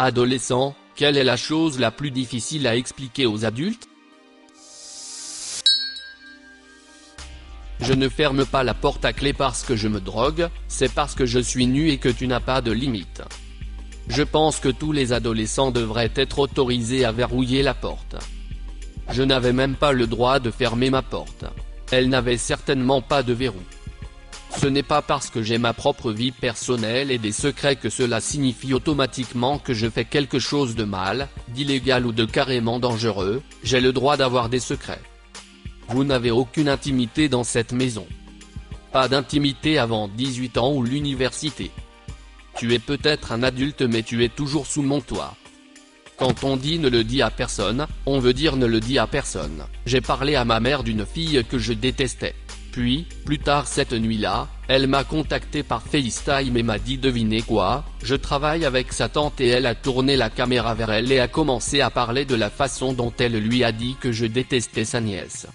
Adolescent, quelle est la chose la plus difficile à expliquer aux adultes? Je ne ferme pas la porte à clé parce que je me drogue, c'est parce que je suis nu et que tu n'as pas de limite. Je pense que tous les adolescents devraient être autorisés à verrouiller la porte. Je n'avais même pas le droit de fermer ma porte. Elle n'avait certainement pas de verrou. Ce n'est pas parce que j'ai ma propre vie personnelle et des secrets que cela signifie automatiquement que je fais quelque chose de mal, d'illégal ou de carrément dangereux. J'ai le droit d'avoir des secrets. Vous n'avez aucune intimité dans cette maison. Pas d'intimité avant 18 ans ou l'université. Tu es peut-être un adulte mais tu es toujours sous mon toit. Quand on dit ne le dis à personne, on veut dire ne le dis à personne. J'ai parlé à ma mère d'une fille que je détestais. Puis, plus tard cette nuit-là, elle m'a contacté par FaceTime et m'a dit devinez quoi, je travaille avec sa tante et elle a tourné la caméra vers elle et a commencé à parler de la façon dont elle lui a dit que je détestais sa nièce.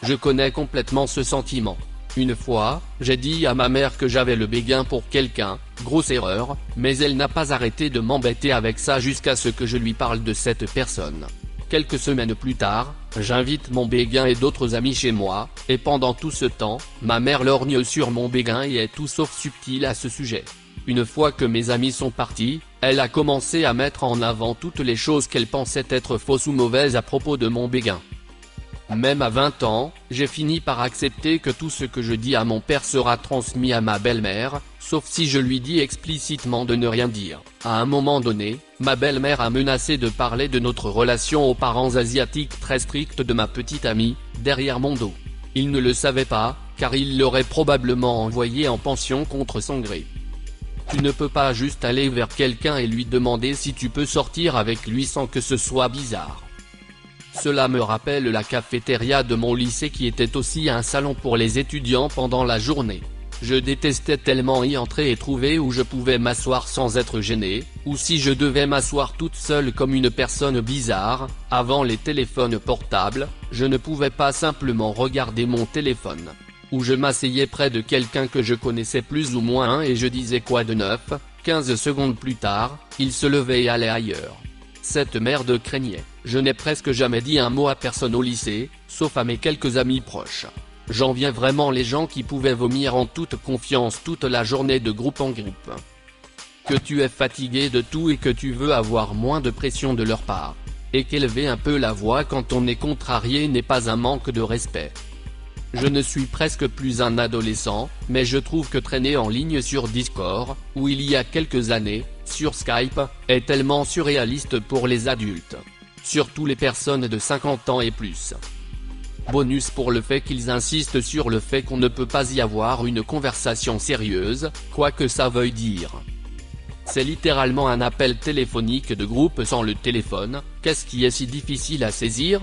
Je connais complètement ce sentiment. Une fois, j'ai dit à ma mère que j'avais le béguin pour quelqu'un, grosse erreur, mais elle n'a pas arrêté de m'embêter avec ça jusqu'à ce que je lui parle de cette personne. Quelques semaines plus tard, j'invite mon béguin et d'autres amis chez moi, et pendant tout ce temps, ma mère lorgne sur mon béguin et est tout sauf subtile à ce sujet. Une fois que mes amis sont partis, elle a commencé à mettre en avant toutes les choses qu'elle pensait être fausses ou mauvaises à propos de mon béguin. Même à 20 ans, j'ai fini par accepter que tout ce que je dis à mon père sera transmis à ma belle-mère, sauf si je lui dis explicitement de ne rien dire. À un moment donné, ma belle-mère a menacé de parler de notre relation aux parents asiatiques très stricts de ma petite amie, derrière mon dos. Il ne le savait pas, car il l'aurait probablement envoyé en pension contre son gré. Tu ne peux pas juste aller vers quelqu'un et lui demander si tu peux sortir avec lui sans que ce soit bizarre. Cela me rappelle la cafétéria de mon lycée qui était aussi un salon pour les étudiants pendant la journée. Je détestais tellement y entrer et trouver où je pouvais m'asseoir sans être gêné, ou si je devais m'asseoir toute seule comme une personne bizarre. Avant les téléphones portables, je ne pouvais pas simplement regarder mon téléphone. Ou je m'asseyais près de quelqu'un que je connaissais plus ou moins et je disais quoi de neuf, 15 secondes plus tard, il se levait et allait ailleurs. Cette merde craignait. Je n'ai presque jamais dit un mot à personne au lycée, sauf à mes quelques amis proches. J'enviais vraiment les gens qui pouvaient vomir en toute confiance toute la journée de groupe en groupe. Que tu es fatigué de tout et que tu veux avoir moins de pression de leur part. Et qu'élever un peu la voix quand on est contrarié n'est pas un manque de respect. Je ne suis presque plus un adolescent, mais je trouve que traîner en ligne sur Discord, où il y a quelques années, sur Skype, est tellement surréaliste pour les adultes. Surtout les personnes de 50 ans et plus. Bonus pour le fait qu'ils insistent sur le fait qu'on ne peut pas y avoir une conversation sérieuse, quoi que ça veuille dire. C'est littéralement un appel téléphonique de groupe sans le téléphone. Qu'est-ce qui est si difficile à saisir?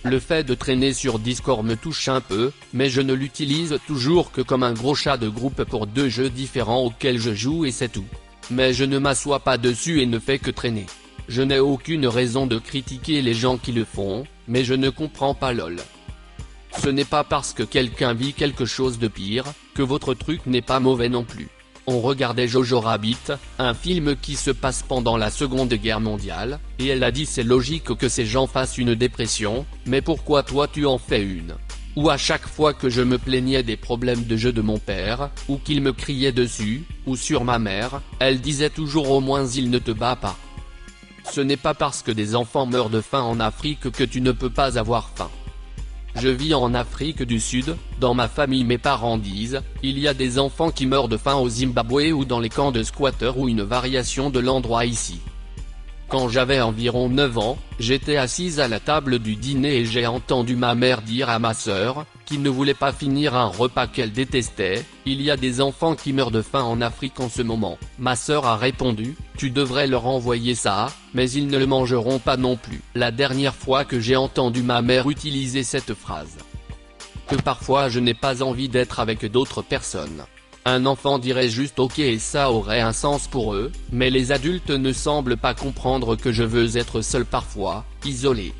Le fait de traîner sur Discord me touche un peu, mais je ne l'utilise toujours que comme un gros chat de groupe pour deux jeux différents auxquels je joue et c'est tout. Mais je ne m'assois pas dessus et ne fais que traîner. Je n'ai aucune raison de critiquer les gens qui le font, mais je ne comprends pas lol. Ce n'est pas parce que quelqu'un vit quelque chose de pire, que votre truc n'est pas mauvais non plus. On regardait Jojo Rabbit, un film qui se passe pendant la Seconde Guerre mondiale, et elle a dit c'est logique que ces gens fassent une dépression, mais pourquoi toi tu en fais une? Ou à chaque fois que je me plaignais des problèmes de jeu de mon père, ou qu'il me criait dessus, ou sur ma mère, elle disait toujours au moins il ne te bat pas. Ce n'est pas parce que des enfants meurent de faim en Afrique que tu ne peux pas avoir faim. Je vis en Afrique du Sud, dans ma famille mes parents disent, il y a des enfants qui meurent de faim au Zimbabwe ou dans les camps de squatteurs ou une variation de l'endroit ici. Quand j'avais environ 9 ans, j'étais assise à la table du dîner et j'ai entendu ma mère dire à ma sœur, qui ne voulait pas finir un repas qu'elle détestait, il y a des enfants qui meurent de faim en Afrique en ce moment. Ma sœur a répondu, tu devrais leur envoyer ça, mais ils ne le mangeront pas non plus. La dernière fois que j'ai entendu ma mère utiliser cette phrase. Que parfois je n'ai pas envie d'être avec d'autres personnes. Un enfant dirait juste ok et ça aurait un sens pour eux, mais les adultes ne semblent pas comprendre que je veux être seul parfois, isolé.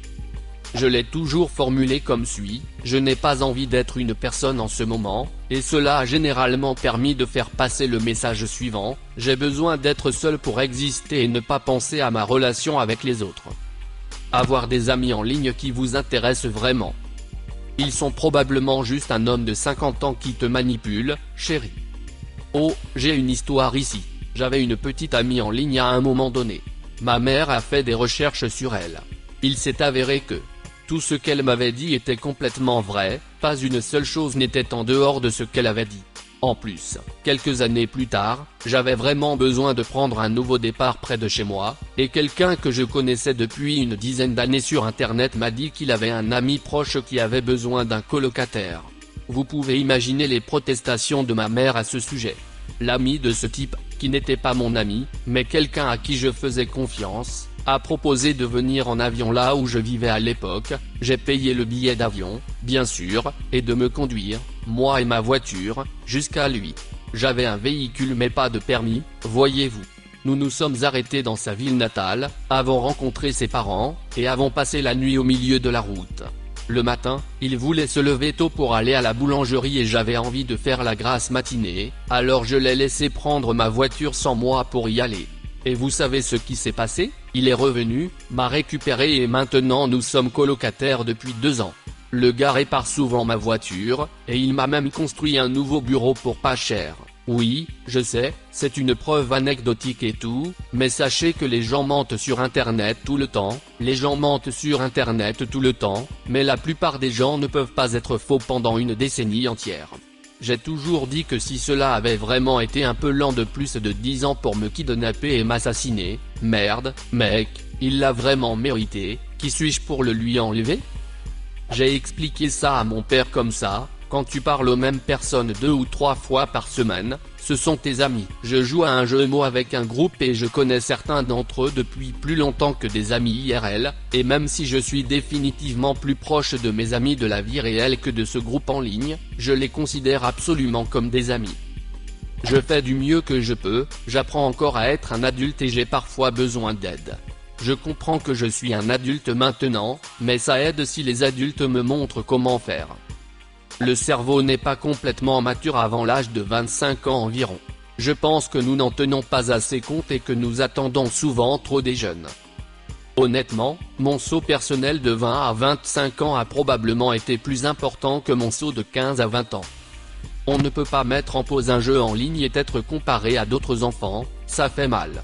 Je l'ai toujours formulé comme suit: je n'ai pas envie d'être une personne en ce moment, et cela a généralement permis de faire passer le message suivant: j'ai besoin d'être seul pour exister et ne pas penser à ma relation avec les autres. Avoir des amis en ligne qui vous intéressent vraiment. Ils sont probablement juste un homme de 50 ans qui te manipule, chérie. Oh, j'ai une histoire ici. J'avais une petite amie en ligne à un moment donné. Ma mère a fait des recherches sur elle. Il s'est avéré que tout ce qu'elle m'avait dit était complètement vrai, pas une seule chose n'était en dehors de ce qu'elle avait dit. En plus, quelques années plus tard, j'avais vraiment besoin de prendre un nouveau départ près de chez moi, et quelqu'un que je connaissais depuis une dizaine d'années sur internet m'a dit qu'il avait un ami proche qui avait besoin d'un colocataire. Vous pouvez imaginer les protestations de ma mère à ce sujet. L'ami de ce type, qui n'était pas mon ami, mais quelqu'un à qui je faisais confiance, a proposé de venir en avion là où je vivais à l'époque. J'ai payé le billet d'avion, bien sûr, et de me conduire, moi et ma voiture, jusqu'à lui. J'avais un véhicule mais pas de permis, voyez-vous. Nous nous sommes arrêtés dans sa ville natale, avons rencontré ses parents, et avons passé la nuit au milieu de la route. Le matin, il voulait se lever tôt pour aller à la boulangerie et j'avais envie de faire la grasse matinée, alors je l'ai laissé prendre ma voiture sans moi pour y aller. Et vous savez ce qui s'est passé? Il est revenu, m'a récupéré et maintenant nous sommes colocataires depuis 2 ans. Le gars répare souvent ma voiture, et il m'a même construit un nouveau bureau pour pas cher. Oui, je sais, c'est une preuve anecdotique et tout, mais sachez que les gens mentent sur internet tout le temps, mais la plupart des gens ne peuvent pas être faux pendant une décennie entière. J'ai toujours dit que si cela avait vraiment été un peu lent de plus de 10 ans pour me kidnapper et m'assassiner, merde, mec, il l'a vraiment mérité, qui suis-je pour le lui enlever? J'ai expliqué ça à mon père comme ça: quand tu parles aux mêmes personnes 2 ou 3 fois par semaine, ce sont tes amis. Je joue à un jeu de mots avec un groupe et je connais certains d'entre eux depuis plus longtemps que des amis IRL, et même si je suis définitivement plus proche de mes amis de la vie réelle que de ce groupe en ligne, je les considère absolument comme des amis. Je fais du mieux que je peux, j'apprends encore à être un adulte et j'ai parfois besoin d'aide. Je comprends que je suis un adulte maintenant, mais ça aide si les adultes me montrent comment faire. Le cerveau n'est pas complètement mature avant l'âge de 25 ans environ. Je pense que nous n'en tenons pas assez compte et que nous attendons souvent trop des jeunes. Honnêtement, mon saut personnel de 20 à 25 ans a probablement été plus important que mon saut de 15 à 20 ans. On ne peut pas mettre en pause un jeu en ligne et être comparé à d'autres enfants, ça fait mal.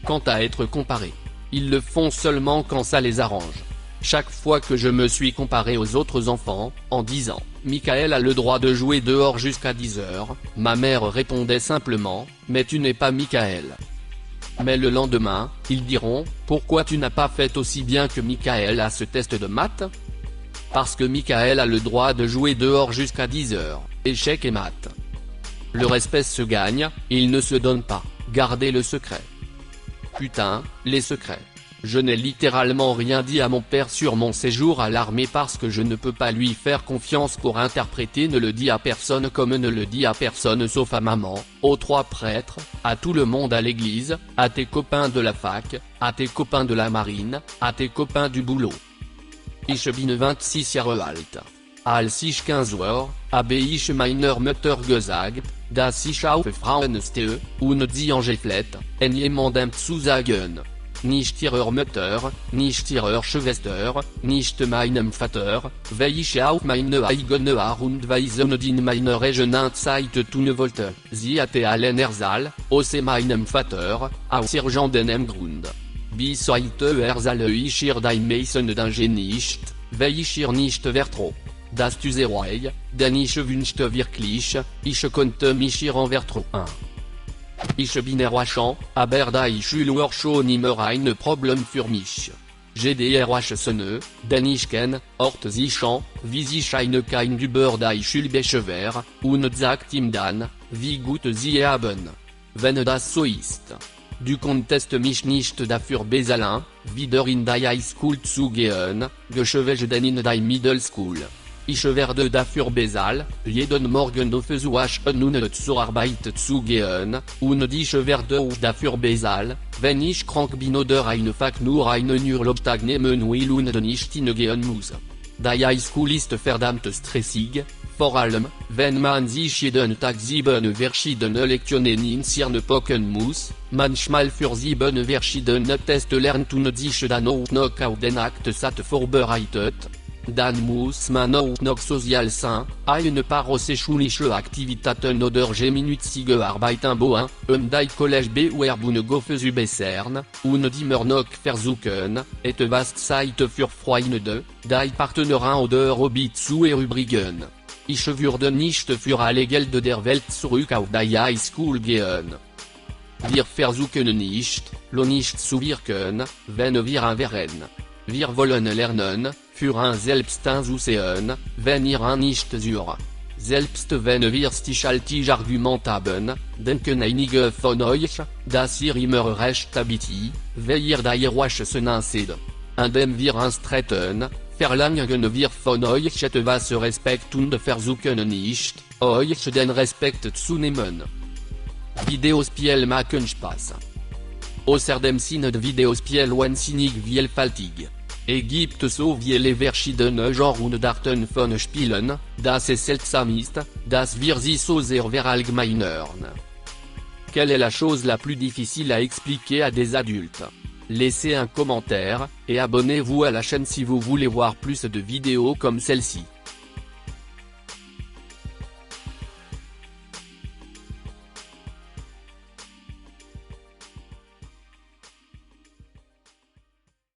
Quant à être comparé, ils le font seulement quand ça les arrange. Chaque fois que je me suis comparé aux autres enfants, en disant « Michael a le droit de jouer dehors jusqu'à 10 heures », ma mère répondait simplement « Mais tu n'es pas Michael ». Mais le lendemain, ils diront « Pourquoi tu n'as pas fait aussi bien que Michael à ce test de maths ?» Parce que Michael a le droit de jouer dehors jusqu'à 10 heures, échecs et maths. Le respect se gagne, il ne se donne pas, gardez le secret. Putain, les secrets. Je n'ai littéralement rien dit à mon père sur mon séjour à l'armée parce que je ne peux pas lui faire confiance pour interpréter. Ne le dis à personne comme ne le dis à personne sauf à maman, aux 3 prêtres, à tout le monde à l'église, à tes copains de la fac, à tes copains de la marine, à tes copains du boulot. Ich bin 26 Jahre alt. Als ich 15 war, habe ich meiner Mutter gesagt, dass ich auf Frauen stehe, und sie angefleht, en jemandem zu sagen. Nicht ihrer Mutter, nicht ihrer Schwester, nicht meinem Vater, weil ich auf meine eigene Art und Weise in meiner eigenen Zeit tun wollte. Sie hatte allen Ersal, aus meinem Vater, aus irgendeinem Grund. Bis heute soll ich ihr die meisten Dinge nicht, weil ich ihr nicht vertraue. Das Tuserei, denn ich wünschte wirklich, ich konnte mich ihr vertrauen. Ich bin erwachsen, aber da ich nur schon immer ein Problem für mich. J'ai des erwachsene, denn ich kenn, Ort sichern, wie sich eine Kind über die Schule beschwer, und sagt ihm dann, wie gut sie haben. Wenn das so ist. Du konntest mich nicht dafür bezahlen, wieder in die High School zu gehen, geschweige denn in die Middle School. Ich werde dafür bezahlt, jeden Morgen auf Versuchen und zur Arbeit zu gehen, und ich werde auch dafür bezahlt, wenn ich krank bin oder einfach nur einen Urlaubstag nehmen will und nicht hingehen muss. Die Highschool ist verdammt stressig, vor allem, wenn man sich jeden Tag 7 verschiedene Lektionen in Hirn packen muss, manchmal für 7 verschiedene Tests lernt und sich dann auch noch auf den Aktsatz vorbereitet. Dann muss man auch noch sozial sein, ein paar schulische Aktivitäten oder gemeinnützige Arbeiten bauen, die College bewerben go verbessern, und immer noch versuchen, etwas Zeit für Freunde, die Partner oder Hobby zu erübrigen. Ich würde nicht für alle Geld der Welt zurück auf die Highschool gehen. Wir versuchen nicht, nicht zu wirken, wenn wir wären. Wir wollen lernen, für uns selbst einzusehen, wenn ihr nicht sur. Selbst wenn wir stichhaltig Argument haben, denken einige von euch, dass ihr immer recht habt, weil ihr die Erwachsenen seid. Indem wir uns treten, verlangen wir von euch etwas Respekt und versuchen nicht, euch den Respekt zu nehmen. Videospiele machen Spaß. Außerdem sind Videospiele wahnsinnig vielfältig. Gibt so viele verschiedene Genres und Arten von Spielen, dass es seltsam ist, dass wir sie so sehr verallgemeinern. Quelle est la chose la plus difficile à expliquer à des adultes? Laissez un commentaire, et abonnez-vous à la chaîne si vous voulez voir plus de vidéos comme celle-ci.